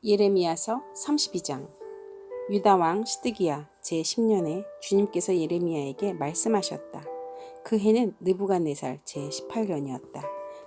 예레미야서 32장. 유다왕 시드기야 제10년에 주님께서 예레미야에게 말씀하셨다. 그 해는 느부갓네살 제18년이었다.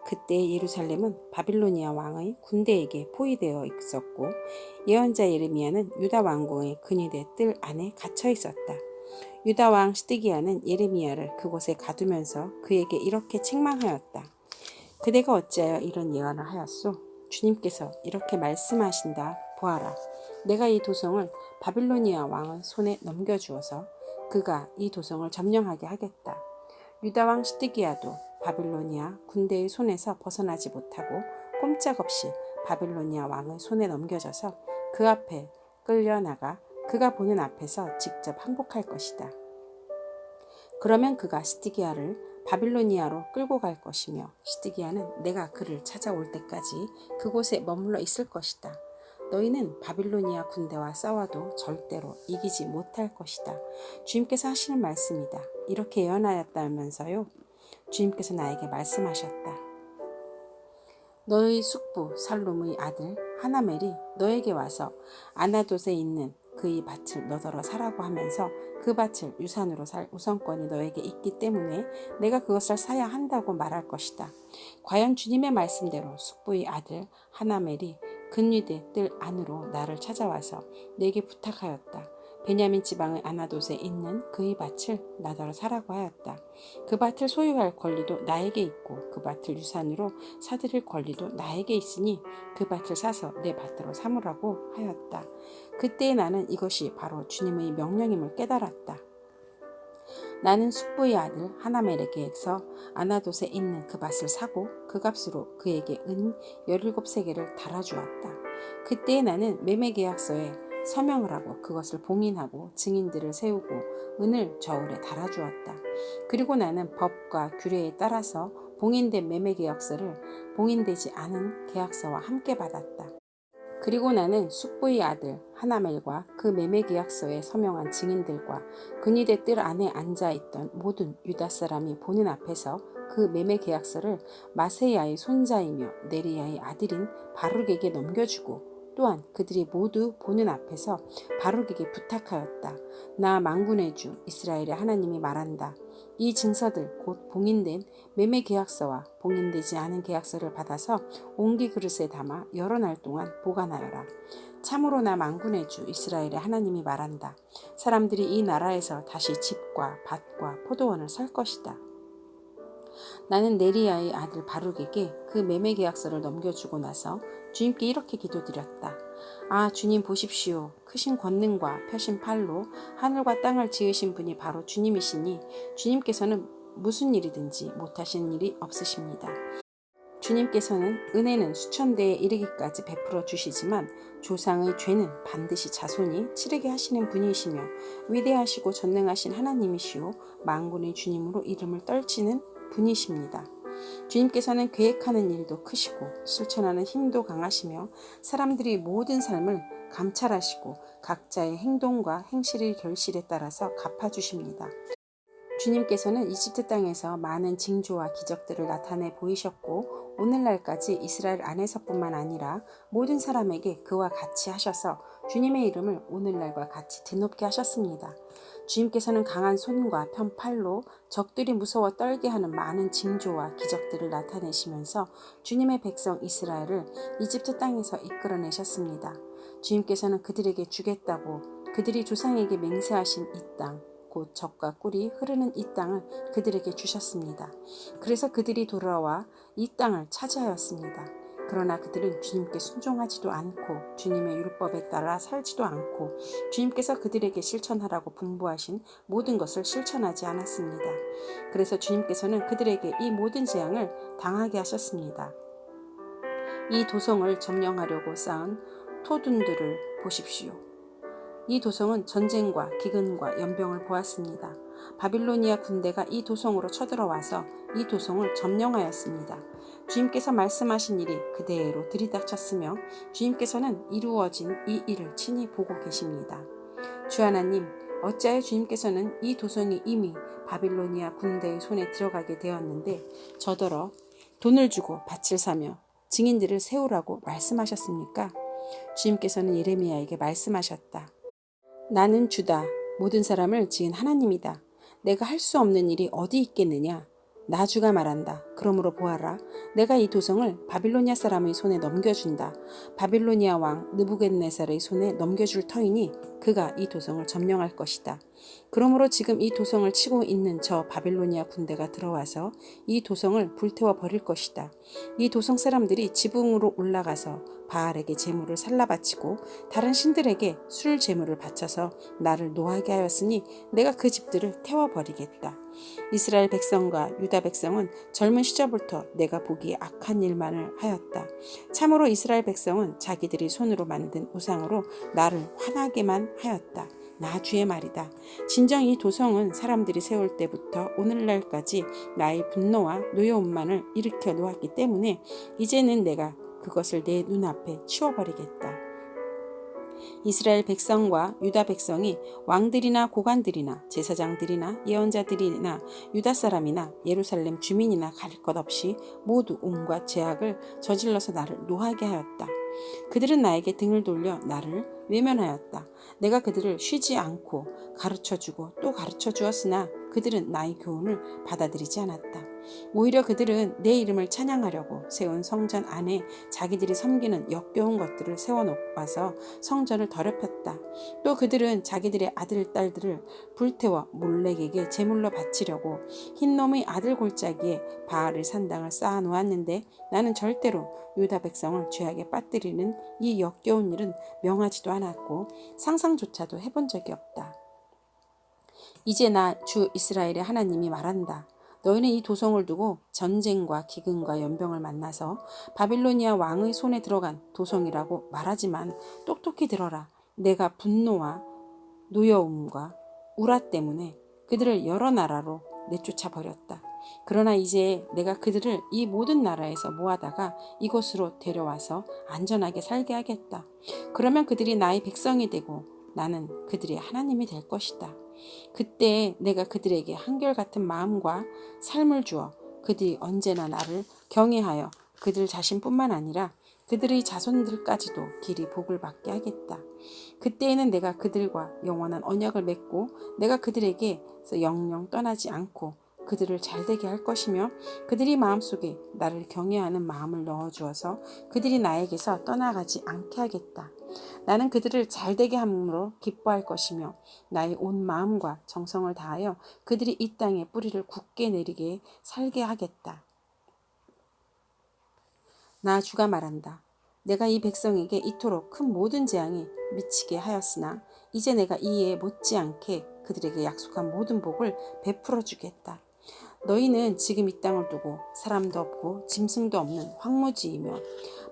그때 예루살렘은 바빌로니아 왕의 군대에게 포위되어 있었고 예언자 예레미야는 유다 왕궁의 근위대 뜰 안에 갇혀 있었다. 유다 왕 시드기야는 예레미야를 그곳에 가두면서 그에게 이렇게 책망하였다. 그대가 어찌하여 이런 예언을 하였소? 주님께서 이렇게 말씀하신다. 보아라, 내가 이 도성을 바빌로니아 왕의 손에 넘겨주어서 그가 이 도성을 점령하게 하겠다. 유다 왕 시드기야도 바빌로니아 군대의 손에서 벗어나지 못하고 꼼짝없이 바빌로니아 왕의 손에 넘겨져서 그 앞에 끌려나가 그가 보는 앞에서 직접 항복할 것이다. 그러면 그가 시드기야를 바빌로니아로 끌고 갈 것이며 시드기야는 내가 그를 찾아올 때까지 그곳에 머물러 있을 것이다. 너희는 바빌로니아 군대와 싸워도 절대로 이기지 못할 것이다. 주님께서 하시는 말씀이다. 이렇게 예언하였다면서요. 주님께서 나에게 말씀하셨다. 너의 숙부 살룸의 아들 하나멜이 너에게 와서 아나돗에 있는 그의 밭을 너더러 사라고 하면서 그 밭을 유산으로 살 우선권이 너에게 있기 때문에 내가 그것을 사야 한다고 말할 것이다. 과연 주님의 말씀대로 숙부의 아들 하나멜이 근위대 뜰 안으로 나를 찾아와서 내게 부탁하였다. 베냐민 지방의 아나돗에 있는 그의 밭을 나더러 사라고 하였다. 그 밭을 소유할 권리도 나에게 있고 그 밭을 유산으로 사들일 권리도 나에게 있으니 그 밭을 사서 내 밭으로 삼으라고 하였다. 그때 나는 이것이 바로 주님의 명령임을 깨달았다. 나는 숙부의 아들 하나멜에게서 아나돗에 있는 그 밭을 사고 그 값으로 그에게 은 17세겔을 달아주었다. 그때 나는 매매계약서에 서명을 하고 그것을 봉인하고 증인들을 세우고 은을 저울에 달아주었다. 그리고 나는 법과 규례에 따라서 봉인된 매매계약서를 봉인되지 않은 계약서와 함께 받았다. 그리고 나는 숙부의 아들 하나멜과 그 매매계약서에 서명한 증인들과 근위대 뜰 안에 앉아있던 모든 유다 사람이 보는 앞에서 그 매매계약서를 마세야의 손자이며 네리야의 아들인 바룩에게 넘겨주고 또한 그들이 모두 보는 앞에서 바룩에게 부탁하였다. 나 만군의 주 이스라엘의 하나님이 말한다. 이 증서들 곧 봉인된 매매계약서와 봉인되지 않은 계약서를 받아서 옹기 그릇에 담아 여러 날 동안 보관하여라. 참으로 나 만군의 주 이스라엘의 하나님이 말한다. 사람들이 이 나라에서 다시 집과 밭과 포도원을 살 것이다. 나는 네리야의 아들 바룩에게 그 매매계약서를 넘겨주고 나서 주님께 이렇게 기도드렸다. 아, 주님 보십시오. 크신 권능과 펴신 팔로 하늘과 땅을 지으신 분이 바로 주님이시니 주님께서는 무슨 일이든지 못하시는 일이 없으십니다. 주님께서는 은혜는 수천 대에 이르기까지 베풀어 주시지만 조상의 죄는 반드시 자손이 치르게 하시는 분이시며 위대하시고 전능하신 하나님이시오 만군의 주님으로 이름을 떨치는 분이십니다. 주님께서는 계획하는 일도 크시고 실천하는 힘도 강하시며 사람들이 모든 삶을 감찰하시고 각자의 행동과 행실의 결실에 따라서 갚아주십니다. 주님께서는 이집트 땅에서 많은 징조와 기적들을 나타내 보이셨고 오늘날까지 이스라엘 안에서뿐만 아니라 모든 사람에게 그와 같이 하셔서 주님의 이름을 오늘날과 같이 드높게 하셨습니다. 주님께서는 강한 손과 편 팔로 적들이 무서워 떨게 하는 많은 징조와 기적들을 나타내시면서 주님의 백성 이스라엘을 이집트 땅에서 이끌어내셨습니다. 주님께서는 그들에게 주겠다고 그들이 조상에게 맹세하신 이 땅, 곧 젖과 꿀이 흐르는 이 땅을 그들에게 주셨습니다. 그래서 그들이 돌아와 이 땅을 차지하였습니다. 그러나 그들은 주님께 순종하지도 않고 주님의 율법에 따라 살지도 않고 주님께서 그들에게 실천하라고 분부하신 모든 것을 실천하지 않았습니다. 그래서 주님께서는 그들에게 이 모든 재앙을 당하게 하셨습니다. 이 도성을 점령하려고 쌓은 토둔들을 보십시오. 이 도성은 전쟁과 기근과 연병을 보았습니다. 바빌로니아 군대가 이 도성으로 쳐들어와서 이 도성을 점령하였습니다. 주님께서 말씀하신 일이 그대로 들이닥쳤으며 주님께서는 이루어진 이 일을 친히 보고 계십니다. 주 하나님, 어찌하여 주님께서는 이 도성이 이미 바빌로니아 군대의 손에 들어가게 되었는데 저더러 돈을 주고 밭을 사며 증인들을 세우라고 말씀하셨습니까? 주님께서는 예레미야에게 말씀하셨다. 나는 주다. 모든 사람을 지은 하나님이다. 내가 할 수 없는 일이 어디 있겠느냐? 나 주가 말한다. 그러므로 보아라. 내가 이 도성을 바빌로니아 사람의 손에 넘겨준다. 바빌로니아 왕 느부갓네살의 손에 넘겨줄 터이니 그가 이 도성을 점령할 것이다. 그러므로 지금 이 도성을 치고 있는 저 바빌로니아 군대가 들어와서 이 도성을 불태워 버릴 것이다. 이 도성 사람들이 지붕으로 올라가서 바알에게 제물을 살라 바치고 다른 신들에게 술 제물을 바쳐서 나를 노하게 하였으니 내가 그 집들을 태워버리겠다. 이스라엘 백성과 유다 백성은 젊은 시절부터 내가 보기에 악한 일만을 하였다. 참으로 이스라엘 백성은 자기들이 손으로 만든 우상으로 나를 화나게만 하였다. 나 주의 말이다. 진정 이 도성은 사람들이 세울 때부터 오늘날까지 나의 분노와 노여움만을 일으켜 놓았기 때문에 이제는 내가 그것을 내 눈앞에 치워버리겠다. 이스라엘 백성과 유다 백성이 왕들이나 고관들이나 제사장들이나 예언자들이나 유다 사람이나 예루살렘 주민이나 가릴 것 없이 모두 온갖 죄악을 저질러서 나를 노하게 하였다. 그들은 나에게 등을 돌려 나를 외면하였다. 내가 그들을 쉬지 않고 가르쳐주고 또 가르쳐 주었으나 그들은 나의 교훈을 받아들이지 않았다. 오히려 그들은 내 이름을 찬양하려고 세운 성전 안에 자기들이 섬기는 역겨운 것들을 세워놓아서 성전을 더럽혔다. 또 그들은 자기들의 아들, 딸들을 불태워 몰렉에게 제물로 바치려고 흰놈의 아들 골짜기에 바알을 산당을 쌓아놓았는데 나는 절대로 유다 백성을 죄악에 빠뜨리는 이 역겨운 일은 명하지도 않았고 상상조차도 해본 적이 없다. 이제 나 주 이스라엘의 하나님이 말한다. 너희는 이 도성을 두고 전쟁과 기근과 연병을 만나서 바빌로니아 왕의 손에 들어간 도성이라고 말하지만 똑똑히 들어라. 내가 분노와 노여움과 우라 때문에 그들을 여러 나라로 내쫓아 버렸다. 그러나 이제 내가 그들을 이 모든 나라에서 모아다가 이곳으로 데려와서 안전하게 살게 하겠다. 그러면 그들이 나의 백성이 되고 나는 그들의 하나님이 될 것이다. 그때 내가 그들에게 한결같은 마음과 삶을 주어 그들이 언제나 나를 경외하여 그들 자신뿐만 아니라 그들의 자손들까지도 길이 복을 받게 하겠다. 그때에는 내가 그들과 영원한 언약을 맺고 내가 그들에게서 영영 떠나지 않고 그들을 잘되게 할 것이며 그들이 마음속에 나를 경외하는 마음을 넣어주어서 그들이 나에게서 떠나가지 않게 하겠다. 나는 그들을 잘되게 함으로 기뻐할 것이며 나의 온 마음과 정성을 다하여 그들이 이 땅에 뿌리를 굳게 내리게 살게 하겠다. 나 주가 말한다. 내가 이 백성에게 이토록 큰 모든 재앙이 미치게 하였으나 이제 내가 이에 못지않게 그들에게 약속한 모든 복을 베풀어 주겠다. 너희는 지금 이 땅을 두고 사람도 없고 짐승도 없는 황무지이며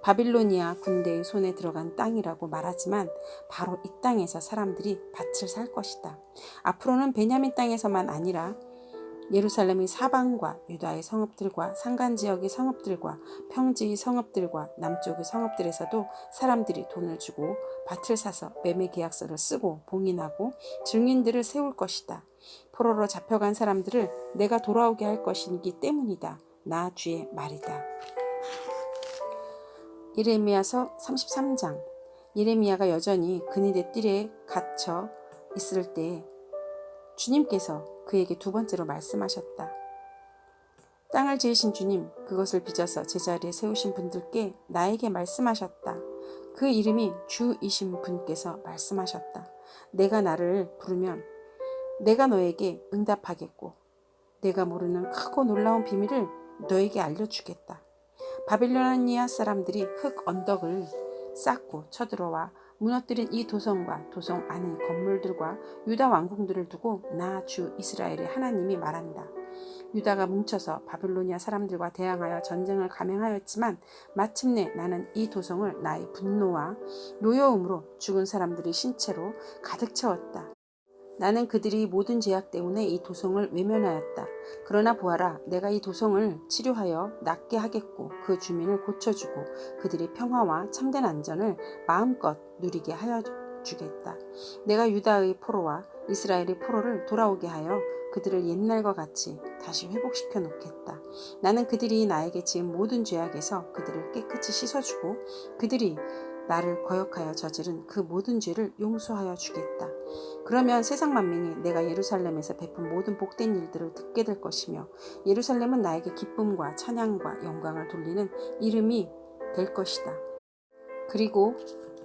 바빌로니아 군대의 손에 들어간 땅이라고 말하지만 바로 이 땅에서 사람들이 밭을 살 것이다. 앞으로는 베냐민 땅에서만 아니라 예루살렘의 사방과 유다의 성읍들과 산간지역의 성읍들과 평지의 성읍들과 남쪽의 성읍들에서도 사람들이 돈을 주고 밭을 사서 매매 계약서를 쓰고 봉인하고 증인들을 세울 것이다. 포로로 잡혀간 사람들을 내가 돌아오게 할 것이기 때문이다. 나 주의 말이다. 예레미야서 33장. 예레미야가 여전히 그니데 뜰에 갇혀 있을 때 주님께서 그에게 두 번째로 말씀하셨다. 땅을 지으신 주님, 그것을 빚어서 제자리에 세우신 분들께 나에게 말씀하셨다. 그 이름이 주이신 분께서 말씀하셨다. 내가 나를 부르면 내가 너에게 응답하겠고 내가 모르는 크고 놀라운 비밀을 너에게 알려주겠다. 바빌로니아 사람들이 흙 언덕을 쌓고 쳐들어와 무너뜨린 이 도성과 도성 안의 건물들과 유다 왕궁들을 두고 나 주 이스라엘의 하나님이 말한다. 유다가 뭉쳐서 바빌로니아 사람들과 대항하여 전쟁을 감행하였지만 마침내 나는 이 도성을 나의 분노와 노여움으로 죽은 사람들의 신체로 가득 채웠다. 나는 그들이 모든 죄악 때문에 이 도성을 외면하였다. 그러나 보아라, 내가 이 도성을 치료하여 낫게 하겠고 그 주민을 고쳐주고 그들의 평화와 참된 안전을 마음껏 누리게 하여 주겠다. 내가 유다의 포로와 이스라엘의 포로를 돌아오게 하여 그들을 옛날과 같이 다시 회복시켜 놓겠다. 나는 그들이 나에게 지은 모든 죄악에서 그들을 깨끗이 씻어주고 그들이 나를 거역하여 저지른 그 모든 죄를 용서하여 주겠다. 그러면 세상 만민이 내가 예루살렘에서 베푼 모든 복된 일들을 듣게 될 것이며 예루살렘은 나에게 기쁨과 찬양과 영광을 돌리는 이름이 될 것이다. 그리고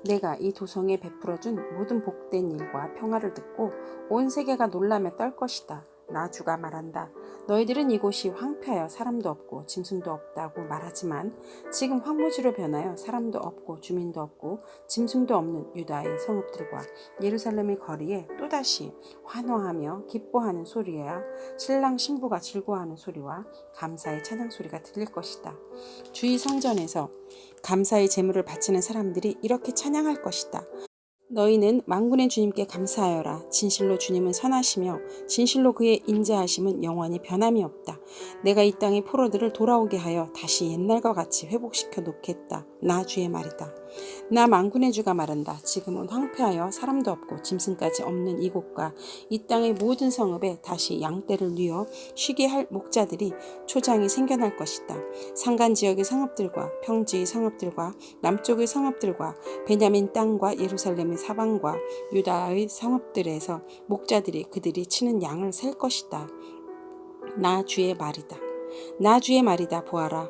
내가 이 도성에 베풀어준 모든 복된 일과 평화를 듣고 온 세계가 놀라며 떨 것이다. 나 주가 말한다. 너희들은 이곳이 황폐하여 사람도 없고 짐승도 없다고 말하지만 지금 황무지로 변하여 사람도 없고 주민도 없고 짐승도 없는 유다의 성읍들과 예루살렘의 거리에 또다시 환호하며 기뻐하는 소리야 신랑 신부가 즐거워하는 소리와 감사의 찬양 소리가 들릴 것이다. 주의 성전에서 감사의 제물을 바치는 사람들이 이렇게 찬양할 것이다. 너희는 만군의 주님께 감사하여라. 진실로 주님은 선하시며 진실로 그의 인자하심은 영원히 변함이 없다. 내가 이 땅의 포로들을 돌아오게 하여 다시 옛날과 같이 회복시켜 놓겠다. 나 주의 말이다. 나 만군의 주가 말한다. 지금은 황폐하여 사람도 없고 짐승까지 없는 이곳과 이 땅의 모든 성읍에 다시 양떼를 뉘어 쉬게 할 목자들이 초장이 생겨날 것이다. 산간 지역의 성읍들과 평지의 성읍들과 남쪽의 성읍들과 베냐민 땅과 예루살렘의 사방과 유다의 성읍들에서 목자들이 그들이 치는 양을 셀 것이다. 나 주의 말이다. 나 주의 말이다. 보아라.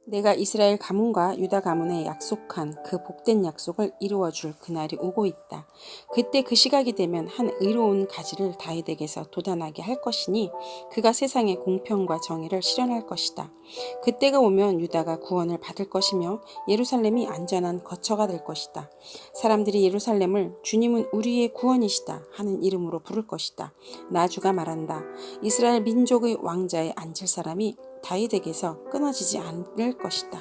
내가 이스라엘 가문과 유다 가문에 약속한 그 복된 약속을 이루어 줄 그날이 오고 있다. 그때 그 시각이 되면 한 의로운 가지를 다윗에게서 돋아나게 할 것이니 그가 세상의 공평과 정의를 실현할 것이다. 그때가 오면 유다가 구원을 받을 것이며 예루살렘이 안전한 거처가 될 것이다. 사람들이 예루살렘을 주님은 우리의 구원이시다 하는 이름으로 부를 것이다. 나 주가 말한다. 이스라엘 민족의 왕자에 앉을 사람이 다윗에게서 끊어지지 않을 것이다.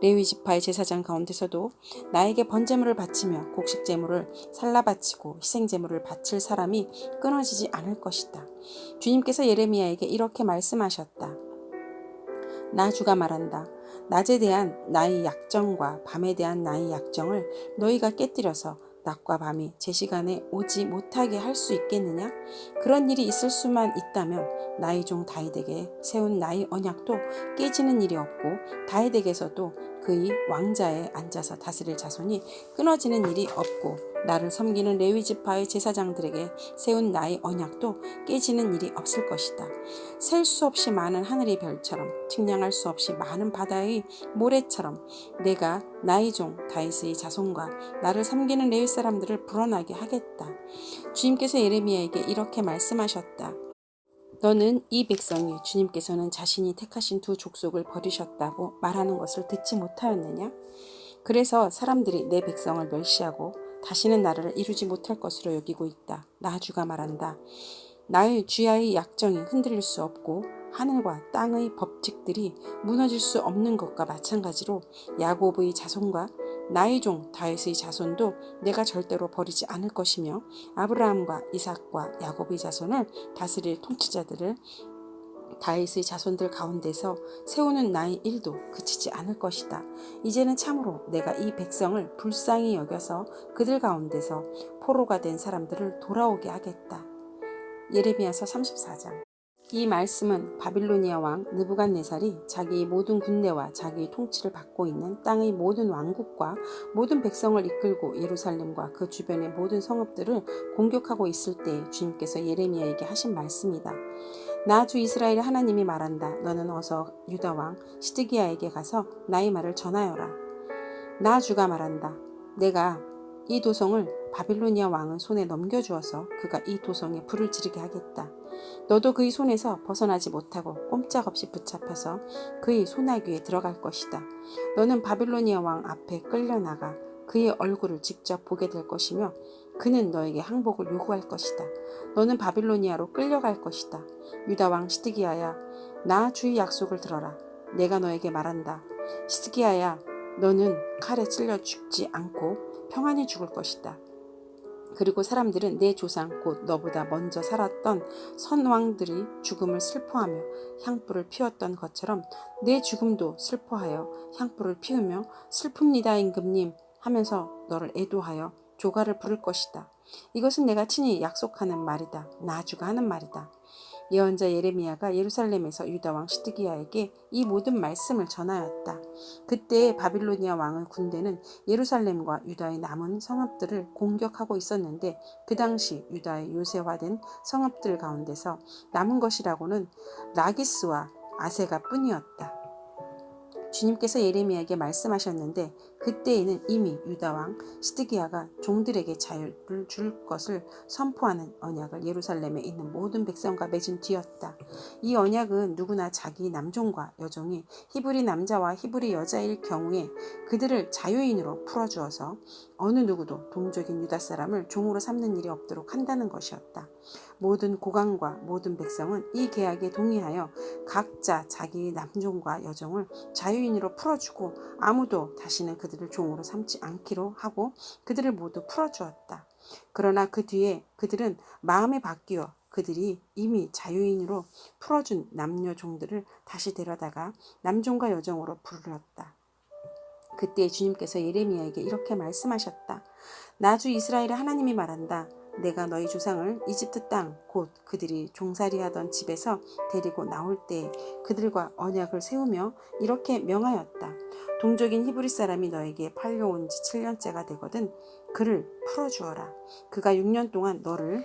레위 지파의 제사장 가운데서도 나에게 번제물을 바치며 곡식 제물을 살라 바치고 희생 제물을 바칠 사람이 끊어지지 않을 것이다. 주님께서 예레미야에게 이렇게 말씀하셨다. 나 주가 말한다. 낮에 대한 나의 약정과 밤에 대한 나의 약정을 너희가 깨뜨려서 낮과 밤이 제 시간에 오지 못하게 할 수 있겠느냐? 그런 일이 있을 수만 있다면 나의 종 다윗에게 세운 나의 언약도 깨지는 일이 없고 다윗에게서도 그의 왕자에 앉아서 다스릴 자손이 끊어지는 일이 없고 나를 섬기는 레위 지파의 제사장들에게 세운 나의 언약도 깨지는 일이 없을 것이다. 셀 수 없이 많은 하늘의 별처럼 측량할 수 없이 많은 바다의 모래처럼 내가 나의 종 다윗의 자손과 나를 섬기는 레위 사람들을 불어나게 하겠다. 주님께서 예레미야에게 이렇게 말씀하셨다. 너는 이 백성이 주님께서는 자신이 택하신 두 족속을 버리셨다고 말하는 것을 듣지 못하였느냐? 그래서 사람들이 내 백성을 멸시하고 다시는 나를 이루지 못할 것으로 여기고 있다. 나 주가 말한다. 나의 주야의 약정이 흔들릴 수 없고 하늘과 땅의 법칙들이 무너질 수 없는 것과 마찬가지로 야곱의 자손과 나의 종 다윗의 자손도 내가 절대로 버리지 않을 것이며 아브라함과 이삭과 야곱의 자손을 다스릴 통치자들을 다윗의 자손들 가운데서 세우는 나의 일도 그치지 않을 것이다. 이제는 참으로 내가 이 백성을 불쌍히 여겨서 그들 가운데서 포로가 된 사람들을 돌아오게 하겠다. 예레미야서 34장. 이 말씀은 바빌로니아 왕 느부갓네살이 자기의 모든 군대와 자기의 통치를 받고 있는 땅의 모든 왕국과 모든 백성을 이끌고 예루살렘과 그 주변의 모든 성읍들을 공격하고 있을 때 주님께서 예레미야에게 하신 말씀이다. 나 주 이스라엘의 하나님이 말한다. 너는 어서 유다 왕 시드기야에게 가서 나의 말을 전하여라. 나 주가 말한다. 내가 이 도성을 바빌로니아 왕의 손에 넘겨주어서 그가 이 도성에 불을 지르게 하겠다. 너도 그의 손에서 벗어나지 못하고 꼼짝없이 붙잡혀서 그의 소나귀에 들어갈 것이다. 너는 바빌로니아 왕 앞에 끌려나가 그의 얼굴을 직접 보게 될 것이며 그는 너에게 항복을 요구할 것이다. 너는 바빌로니아로 끌려갈 것이다. 유다 왕 시드기야야, 나 주의 약속을 들어라. 내가 너에게 말한다. 시드기야야, 너는 칼에 찔려 죽지 않고 평안히 죽을 것이다. 그리고 사람들은 내 조상 곧 너보다 먼저 살았던 선왕들이 죽음을 슬퍼하며 향불을 피웠던 것처럼 내 죽음도 슬퍼하여 향불을 피우며 슬픕니다 임금님 하면서 너를 애도하여 조가를 부를 것이다. 이것은 내가 친히 약속하는 말이다. 나 주가 하는 말이다. 예언자 예레미야가 예루살렘에서 유다 왕 시드기야에게 이 모든 말씀을 전하였다. 그때 바빌로니아 왕의 군대는 예루살렘과 유다의 남은 성읍들을 공격하고 있었는데 그 당시 유다의 요새화된 성읍들 가운데서 남은 것이라고는 라기스와 아세가 뿐이었다. 주님께서 예레미야에게 말씀하셨는데 그때에는 이미 유다 왕 시드기야가 종들에게 자유를 줄 것을 선포하는 언약을 예루살렘에 있는 모든 백성과 맺은 뒤였다. 이 언약은 누구나 자기 남종과 여종이 히브리 남자와 히브리 여자일 경우에 그들을 자유인으로 풀어주어서 어느 누구도 동족인 유다 사람을 종으로 삼는 일이 없도록 한다는 것이었다. 모든 고관과 모든 백성은 이 계약에 동의하여 각자 자기 남종과 여종을 자유인으로 풀어주고 아무도 다시는 그들을 종으로 삼지 않기로 하고 그들을 모두 풀어주었다. 그러나 그 뒤에 그들은 마음이 바뀌어 그들이 이미 자유인으로 풀어준 남녀 종들을 다시 데려다가 남종과 여종으로 부르렀다. 그때 주님께서 예레미야에게 이렇게 말씀하셨다. 나 주 이스라엘의 하나님이 말한다. 내가 너희 조상을 이집트 땅 곧 그들이 종살이하던 집에서 데리고 나올 때 그들과 언약을 세우며 이렇게 명하였다. 동족인 히브리 사람이 너에게 팔려온 지 7년째가 되거든 그를 풀어주어라. 그가 6년 동안 너를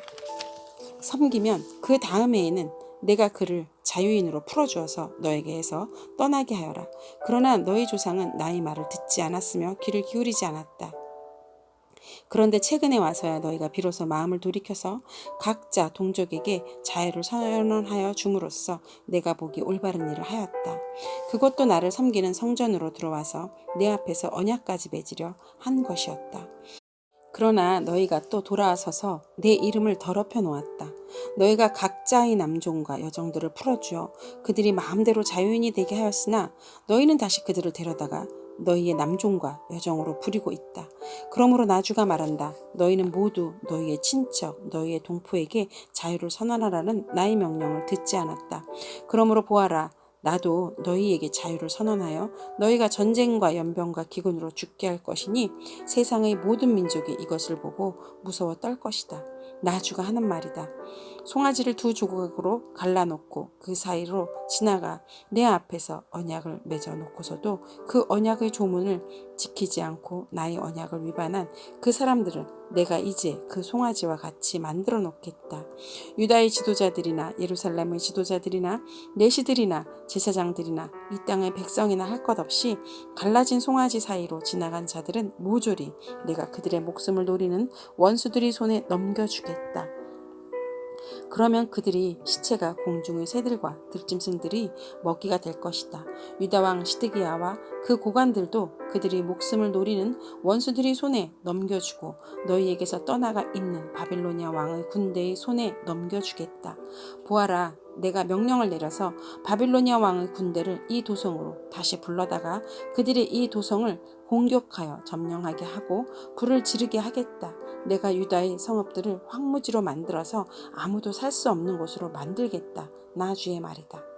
섬기면 그 다음 해에는 내가 그를 자유인으로 풀어주어서 너에게서 떠나게 하여라. 그러나 너희 조상은 나의 말을 듣지 않았으며 귀를 기울이지 않았다. 그런데 최근에 와서야 너희가 비로소 마음을 돌이켜서 각자 동족에게 자유를 선언하여 줌으로써 내가 보기 올바른 일을 하였다. 그것도 나를 섬기는 성전으로 들어와서 내 앞에서 언약까지 맺으려 한 것이었다. 그러나 너희가 또 돌아서서 내 이름을 더럽혀 놓았다. 너희가 각자의 남종과 여종들을 풀어주어 그들이 마음대로 자유인이 되게 하였으나 너희는 다시 그들을 데려다가 너희의 남종과 여종으로 부리고 있다. 그러므로 나 주가 말한다. 너희는 모두 너희의 친척, 너희의 동포에게 자유를 선언하라는 나의 명령을 듣지 않았다. 그러므로 보아라. 나도 너희에게 자유를 선언하여 너희가 전쟁과 연병과 기근으로 죽게 할 것이니 세상의 모든 민족이 이것을 보고 무서워 떨 것이다. 나 주가 하는 말이다. 송아지를 두 조각으로 갈라놓고 그 사이로 지나가 내 앞에서 언약을 맺어 놓고서도 그 언약의 조문을 지키지 않고 나의 언약을 위반한 그 사람들을 내가 이제 그 송아지와 같이 만들어 놓겠다. 유다의 지도자들이나 예루살렘의 지도자들이나 내시들이나 제사장들이나 이 땅의 백성이나 할 것 없이 갈라진 송아지 사이로 지나간 자들은 모조리 내가 그들의 목숨을 노리는 원수들이 손에 넘겨주겠다. 그러면 그들이 시체가 공중의 새들과 들짐승들이 먹이가 될 것이다. 유다왕 시드기야와 그 고관들도 그들이 목숨을 노리는 원수들이 손에 넘겨주고 너희에게서 떠나가 있는 바빌로니아 왕의 군대의 손에 넘겨주겠다. 보아라. 내가 명령을 내려서 바빌로니아 왕의 군대를 이 도성으로 다시 불러다가 그들이 이 도성을 공격하여 점령하게 하고 불을 지르게 하겠다. 내가 유다의 성읍들을 황무지로 만들어서 아무도 살 수 없는 곳으로 만들겠다. 나 주의 말이다.